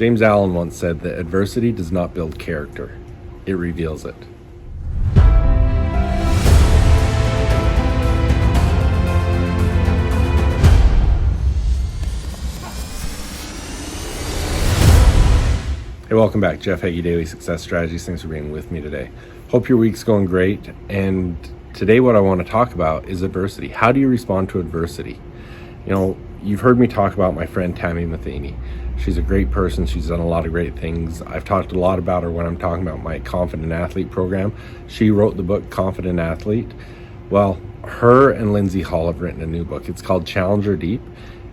James Allen once said that adversity does not build character, it reveals it. Hey, welcome back. Jeff Heggie, Daily Success Strategies. Thanks for being with me today. Hope your week's going great. And today what I want to talk about is adversity. How do you respond to adversity? You know, you've heard me talk about my friend Tami Matheny. She's a great person. She's done a lot of great things. I've talked a lot about her when I'm talking about my Confident Athlete program. She wrote the book Confident Athlete. Well, her and Lindsey have written a new book. It's called Challenger Deep,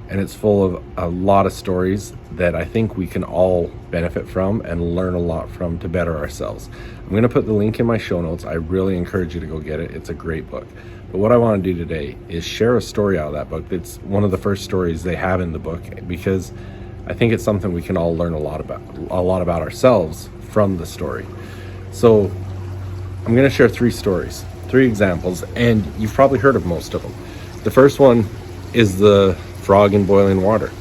and it's full of a lot of stories that I think we can all benefit from and learn a lot from to better ourselves. I'm going to put the link in my show notes. I really encourage you to go get it. It's a great book. But what I want to do today is share a story out of that book. It's one of the first stories they have in the book, because I think it's something we can all learn a lot about ourselves from the story. So I'm going to share three stories, three examples, and you've probably heard of most of them. The first one is the frog in boiling water.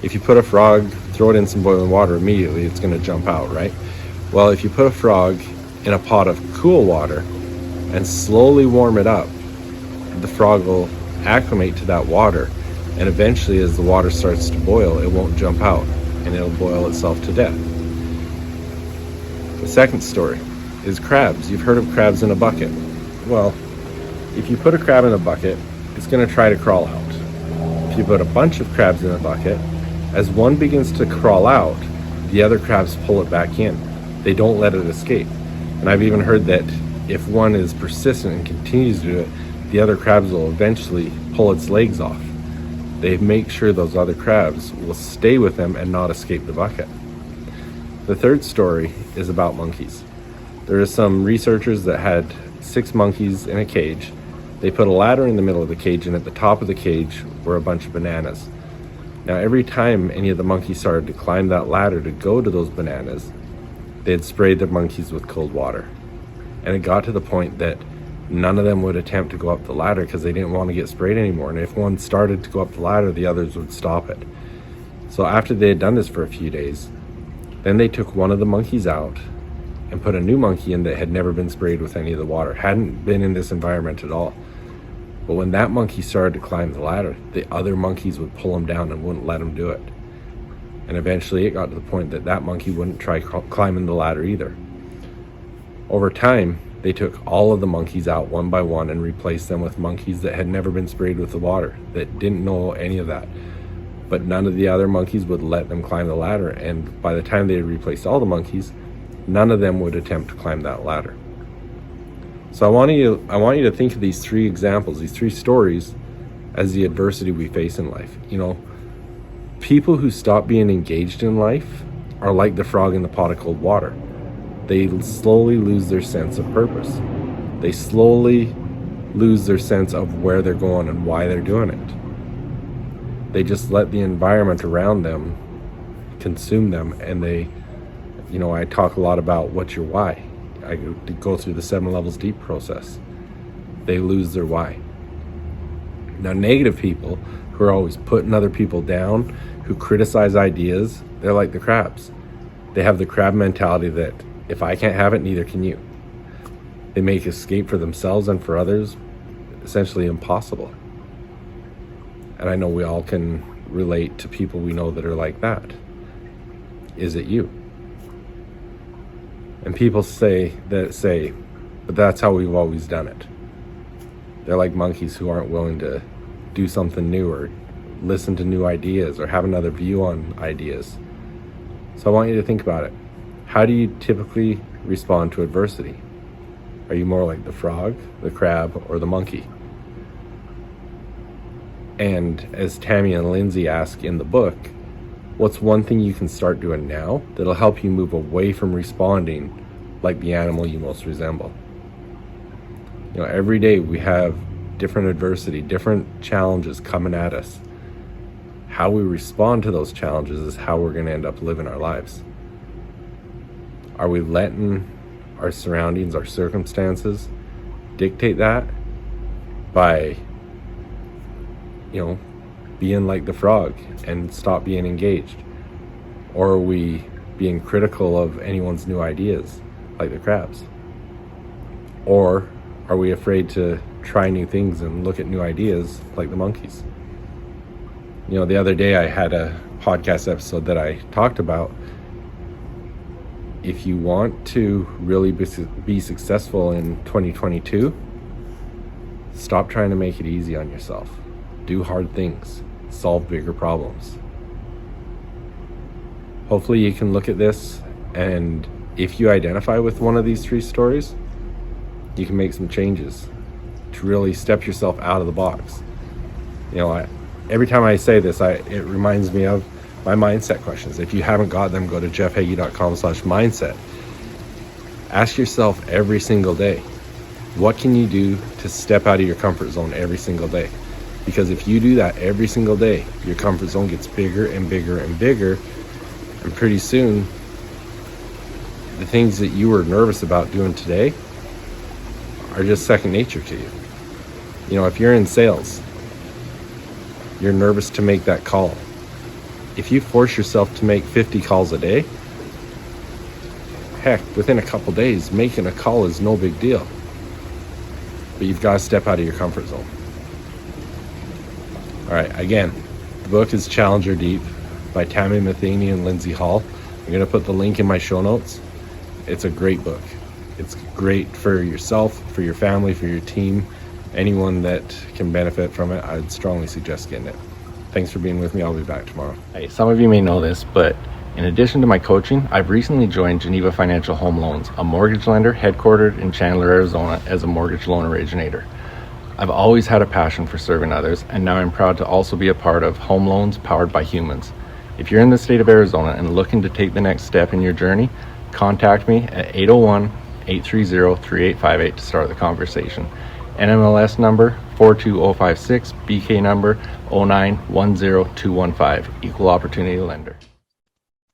If you put a frog, throw it in some boiling water, immediately it's going to jump out, right? Well, if you put a frog in a pot of cool water and slowly warm it up, the frog will acclimate to that water, and eventually as the water starts to boil, it won't jump out and it'll boil itself to death. The second story is crabs. You've heard of crabs in a bucket. Well, if you put a crab in a bucket, it's going to try to crawl out. If you put a bunch of crabs in a bucket, as one begins to crawl out, the other crabs pull it back in. They don't let it escape. And I've even heard that if one is persistent and continues to do it, the other crabs will eventually pull its legs off. They make sure those other crabs will stay with them and not escape the bucket. The third story is about monkeys. There are some researchers that had 6 monkeys in a cage. They put a ladder in the middle of the cage, and at the top of the cage were a bunch of bananas. Now, every time any of the monkeys started to climb that ladder to go to those bananas, they had sprayed the monkeys with cold water. And it got to the point that none of them would attempt to go up the ladder because they didn't want to get sprayed anymore. And if one started to go up the ladder, the others would stop it. So after they had done this for a few days, then they took one of the monkeys out and put a new monkey in that had never been sprayed with any of the water, hadn't been in this environment at all. But when that monkey started to climb the ladder, the other monkeys would pull him down and wouldn't let him do it. And eventually it got to the point that that monkey wouldn't try climbing the ladder either. Over time, they took all of the monkeys out one by one and replaced them with monkeys that had never been sprayed with the water, that didn't know any of that. But none of the other monkeys would let them climb the ladder, and by the time they had replaced all the monkeys, none of them would attempt to climb that ladder. So I want you to think of these three examples, these three stories, as the adversity we face in life. You know, people who stop being engaged in life are like the frog in the pot of cold water. They slowly lose their sense of purpose. They slowly lose their sense of where they're going and why they're doing it. They just let the environment around them consume them, and I talk a lot about what's your why. I go through the 7 levels deep process. They lose their why. Now, negative people who are always putting other people down, who criticize ideas, they're like the crabs. They have the crab mentality that if I can't have it, neither can you. They make escape for themselves and for others essentially impossible. And I know we all can relate to people we know that are like that. Is it you? And people say, but that's how we've always done it. They're like monkeys who aren't willing to do something new or listen to new ideas or have another view on ideas. So I want you to think about it. How do you typically respond to adversity? Are you more like the frog, the crab, or the monkey? And as Tami and Lindsey ask in the book, what's one thing you can start doing now that'll help you move away from responding like the animal you most resemble? You know, every day we have different adversity, different challenges coming at us. How we respond to those challenges is how we're going to end up living our lives. Are we letting our surroundings, our circumstances dictate that by, being like the frog and stop being engaged? Or are we being critical of anyone's new ideas, like the crabs? Or are we afraid to try new things and look at new ideas like the monkeys? The other day I had a podcast episode that I talked about, if you want to really be successful in 2022, stop trying to make it easy on yourself. Do hard things. Solve bigger problems. Hopefully you can look at this, and if you identify with one of these 3 stories, you can make some changes to really step yourself out of the box. Every time I say this, it reminds me of my mindset questions. If you haven't got them, go to jeffheggie.com/mindset. Ask yourself every single day, what can you do to step out of your comfort zone every single day? Because if you do that every single day, your comfort zone gets bigger and bigger and bigger, and pretty soon, the things that you were nervous about doing today are just second nature to you. If you're in sales, you're nervous to make that call. If you force yourself to make 50 calls a day, heck, within a couple days, making a call is no big deal. But you've got to step out of your comfort zone. All right, again, the book is Challenger Deep by Tami, Matheny, and Lindsey. I'm going to put the link in my show notes. It's a great book. It's great for yourself, for your family, for your team, anyone that can benefit from it. I'd strongly suggest getting it. Thanks for being with me. I'll be back tomorrow. Hey, some of you may know this, but in addition to my coaching, I've recently joined Geneva Financial Home Loans, a mortgage lender headquartered in Chandler, Arizona, as a mortgage loan originator. I've always had a passion for serving others, and now I'm proud to also be a part of Home Loans Powered by Humans. If you're in the state of Arizona and looking to take the next step in your journey, contact me at 801-830-3858 to start the conversation. NMLS number 42056, BK number 0910215, equal opportunity lender.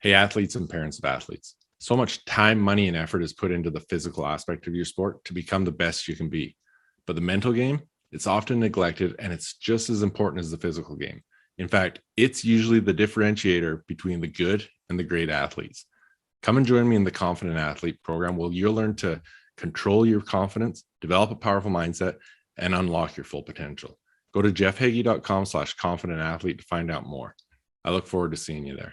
Hey, athletes and parents of athletes. So much time, money, and effort is put into the physical aspect of your sport to become the best you can be. But the mental game, it's often neglected, and it's just as important as the physical game. In fact, it's usually the differentiator between the good and the great athletes. Come and join me in the Confident Athlete program, where you'll learn to control your confidence, develop a powerful mindset, and unlock your full potential. Go to jeffheggie.com/confidentathlete to find out more. I look forward to seeing you there.